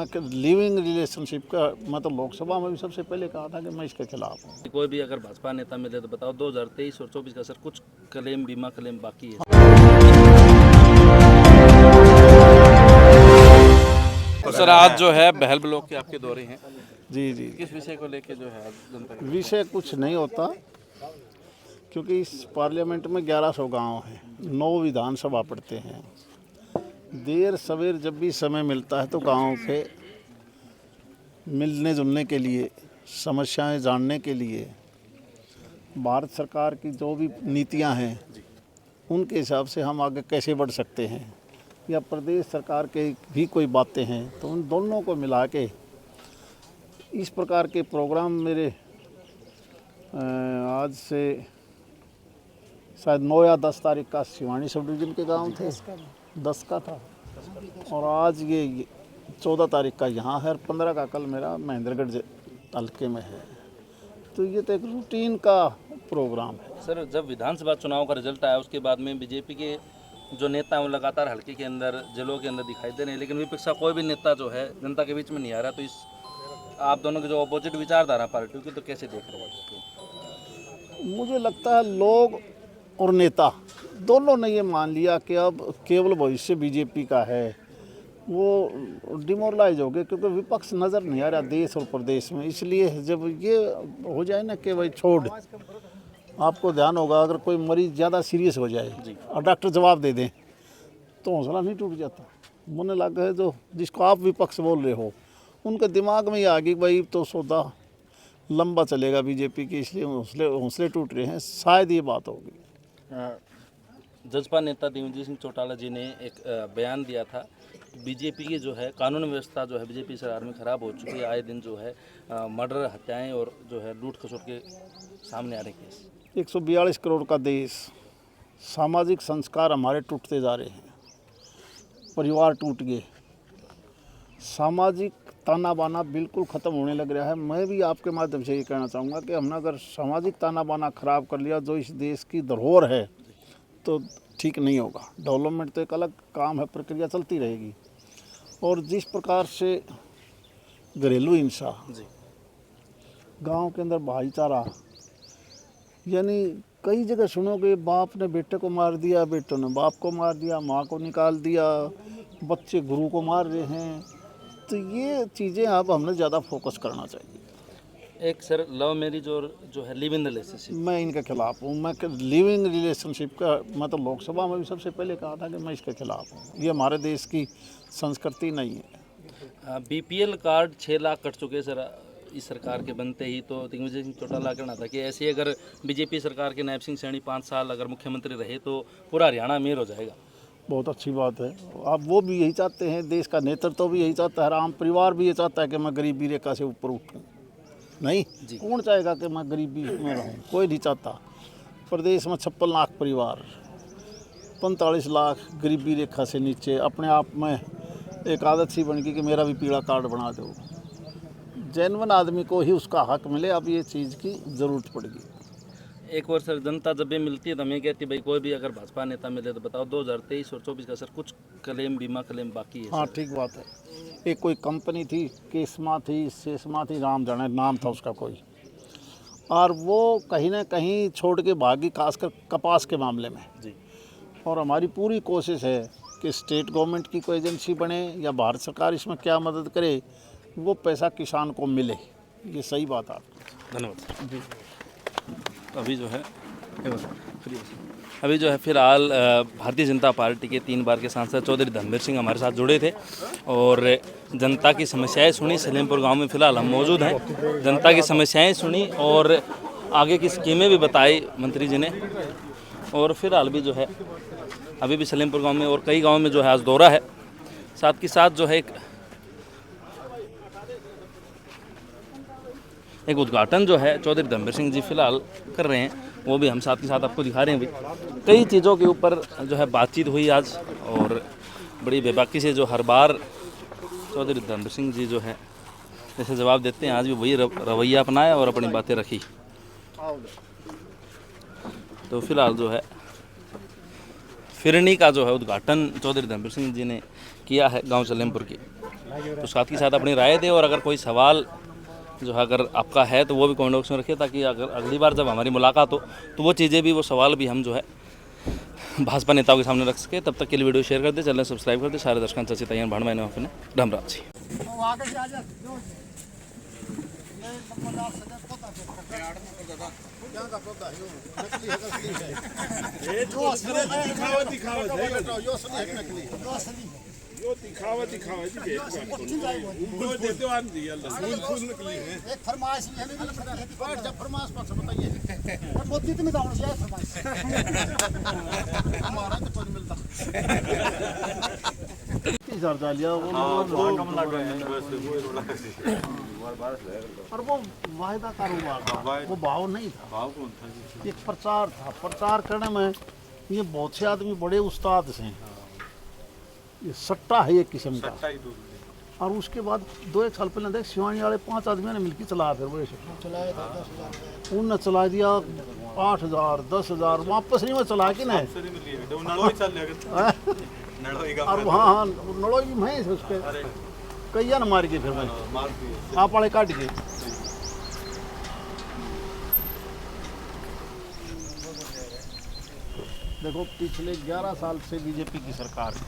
मैं living relationship का मैं तो लोकसभा में भी सबसे पहले कहा था कि मैं इसके खिलाफ हूँ। कोई भी अगर भाजपा नेता मिले तो बताओ 2023 और 24 का सर कुछ क्लेम बीमा क्लेम बाकी है। तो सर आज जो है बहल ब्लॉक के आपके दौरे हैं, जी जी, किस विषय को लेके जो है आज जनता के विषय कुछ नहीं होता क्योंकि इस पार्लियामेंट में 1100 गांव हैं, 9 विधानसभा पड़ते हैं। देर सवेर जब भी समय मिलता है तो गाँव के मिलने जुलने के लिए, समस्याएं जानने के लिए, भारत सरकार की जो भी नीतियां हैं उनके हिसाब से हम आगे कैसे बढ़ सकते हैं, या प्रदेश सरकार के भी कोई बातें हैं तो उन दोनों को मिला के इस प्रकार के प्रोग्राम मेरे आज से शायद 9 या 10 तारीख का सिवानी सब डिवीज़न के गांव थे, 10 का था, और आज ये 14 तारीख का यहाँ है और 15 का कल मेरा महेंद्रगढ़ हल्के में है। तो ये तो एक रूटीन का प्रोग्राम है। सर जब विधानसभा चुनाव का रिजल्ट आया उसके बाद में बीजेपी के जो नेता हैं वो लगातार हल्के के अंदर, जिलों के अंदर दिखाई दे रहे हैं, लेकिन विपक्ष का कोई भी नेता जो है जनता के बीच में नहीं आ रहा। तो इस आप दोनों के जो अपोजिट विचारधारा पार्टियों की, तो कैसे देख रहे हो? मुझे लगता है लोग और नेता दोनों ने ये मान लिया कि अब केवल भविष्य बीजेपी का है, वो डिमोरलाइज हो गए क्योंकि विपक्ष नज़र नहीं आ रहा देश और प्रदेश में। इसलिए जब ये हो जाए ना कि भाई छोड़, आपको ध्यान होगा अगर कोई मरीज़ ज़्यादा सीरियस हो जाए और डॉक्टर जवाब दे दें तो हौसला नहीं टूट जाता। मुझे लगा है जो जिसको आप विपक्ष बोल रहे हो उनके दिमाग में ये आ गई भाई तो सौदा लंबा चलेगा बीजेपी की, इसलिए हौसले टूट रहे हैं, शायद ये बात होगी। जजपा नेता देवेंद्र सिंह चौटाला जी ने एक बयान दिया था, बीजेपी की जो है कानून व्यवस्था जो है बीजेपी सरकार में ख़राब हो चुकी है, आए दिन जो है मर्डर, हत्याएं और जो है लूट खसोट के सामने आ रहे केस। 142 करोड़ का देश, सामाजिक संस्कार हमारे टूटते जा रहे हैं, परिवार टूट गए, सामाजिक ताना बाना बिल्कुल ख़त्म होने लग रहा है। मैं भी आपके माध्यम से ये कहना चाहूँगा कि हमने अगर सामाजिक ताना बाना ख़राब कर लिया जो इस देश की धरोहर है तो ठीक नहीं होगा। डेवलपमेंट तो एक अलग काम है, प्रक्रिया चलती रहेगी। और जिस प्रकार से घरेलू हिंसा, गांव के अंदर भाईचारा, यानी कई जगह सुनोगे बाप ने बेटे को मार दिया, बेटों ने बाप को मार दिया, माँ को निकाल दिया, बच्चे गुरु को मार रहे हैं। तो ये चीज़ें अब हमने ज़्यादा फोकस करना चाहिए। एक सर लव मैरिज और जो है लिव इन रिलेशनशिप, मैं इनके खिलाफ हूँ। मैं लिविंग रिलेशनशिप का मैं तो लोकसभा में भी सबसे पहले कहा था कि मैं इसके खिलाफ हूँ। ये हमारे देश की संस्कृति नहीं है। बीपीएल कार्ड 6 लाख कट चुके सर इस सरकार के बनते ही। तो दिग्विजय सिंह चौटाला कहना था कि ऐसे अगर बीजेपी सरकार के नायब सिंह सैनी 5 साल अगर मुख्यमंत्री रहे तो पूरा हरियाणा अमीर हो जाएगा। बहुत अच्छी बात है। अब वो भी यही चाहते हैं, देश का नेतृत्व भी यही चाहता है, आम परिवार भी ये चाहता है कि मैं गरीबी रेखा से ऊपर उठूँ। नहीं, कौन चाहेगा कि मैं गरीबी में रहूँ? कोई नहीं चाहता। प्रदेश में 56 लाख परिवार, 45 लाख गरीबी रेखा से नीचे, अपने आप में एक आदत सी बन गई कि मेरा भी पीला कार्ड बना दो। जेन्युइन आदमी को ही उसका हक मिले, अब ये चीज़ की ज़रूरत पड़ेगी। एक और सर जनता जब भी मिलती है तो हमें कहती है भाई कोई भी अगर भाजपा नेता मिले तो बताओ 2023 और 24 का सर कुछ क्लेम बीमा क्लेम बाकी है। हाँ ठीक बात है। एक कोई कंपनी थी, केसमा थी, शेषमा थी, राम जाने नाम था उसका कोई, और वो कहीं ना कहीं छोड़ के भागी, खासकर कपास के मामले में जी। और हमारी पूरी कोशिश है कि स्टेट गवर्नमेंट की कोई एजेंसी बने या भारत सरकार इसमें क्या मदद करे, वो पैसा किसान को मिले। ये सही बात है। धन्यवाद जी। अभी जो है फिलहाल भारतीय जनता पार्टी के 3 बार के सांसद चौधरी धर्मवीर सिंह हमारे साथ जुड़े थे और जनता की समस्याएं सुनी। सलेमपुर गांव में फिलहाल हम मौजूद हैं, जनता की समस्याएं सुनी और आगे की स्कीमें भी बताई मंत्री जी ने। और फिलहाल भी जो है अभी भी सलेमपुर गांव में और कई गाँव में जो है आज दौरा है। साथ के साथ जो है एक उद्घाटन जो है चौधरी धर्मवीर सिंह जी फिलहाल कर रहे हैं, वो भी हम साथ के साथ आपको दिखा रहे हैं। भाई कई चीज़ों के ऊपर जो है बातचीत हुई आज और बड़ी बेबाकी से जो हर बार चौधरी धर्मवीर सिंह जी जो है जैसे जवाब देते हैं, आज भी वही रवैया अपनाया और अपनी बातें रखी। तो फिलहाल जो है फिरनी का जो है उद्घाटन चौधरी धर्मवीर सिंह जी ने किया है गांव सलेमपुर की। तो साथ ही साथ अपनी राय दें, और अगर कोई सवाल जो है अगर आपका है तो वो भी कमेंट बॉक्स में रखिए, ताकि अगर अगली बार जब हमारी मुलाकात हो तो वो चीज़ें भी, वो सवाल भी हम जो है भाजपा नेताओं के सामने रख सके। तब तक के लिए वीडियो शेयर कर दे, चैनल सब्सक्राइब कर दे। सारे दर्शकांचं तैयार भाड़ मैंने वहाँ पे धमराजी। यो दिखावा दिखावा जी वो देते वान दी अल्लाह फूल निकली है एक फरमाइश भी है नहीं, जब फरमाइश पक्ष बताइए और मोदी तो में जाऊं से फरमाइश हमारा तो कुछ मिलता 30,000 डालिया वो कम लगा और वो वायदा कारोबार था, वो भाव नहीं था, भाव कौन था? एक प्रचार था। प्रचार करने में ये बहुत से आदमी बड़े उस्ताद से हैं, ये सट्टा है एक किस्म का। और उसके बाद 2-1 साल पहले देख शिवानी वाले 5 आदमियों ने मिलकर चलाया, फिर वो चलाया था 10,000 उनने चला दिया 8,000 10,000 वापस नहीं, वो चला के ना और वहाँ नड़ोई में है उस पर कईया न मार के फिर मैं आप वाले काट के। देखो पिछले 11 साल से बीजेपी की सरकार है,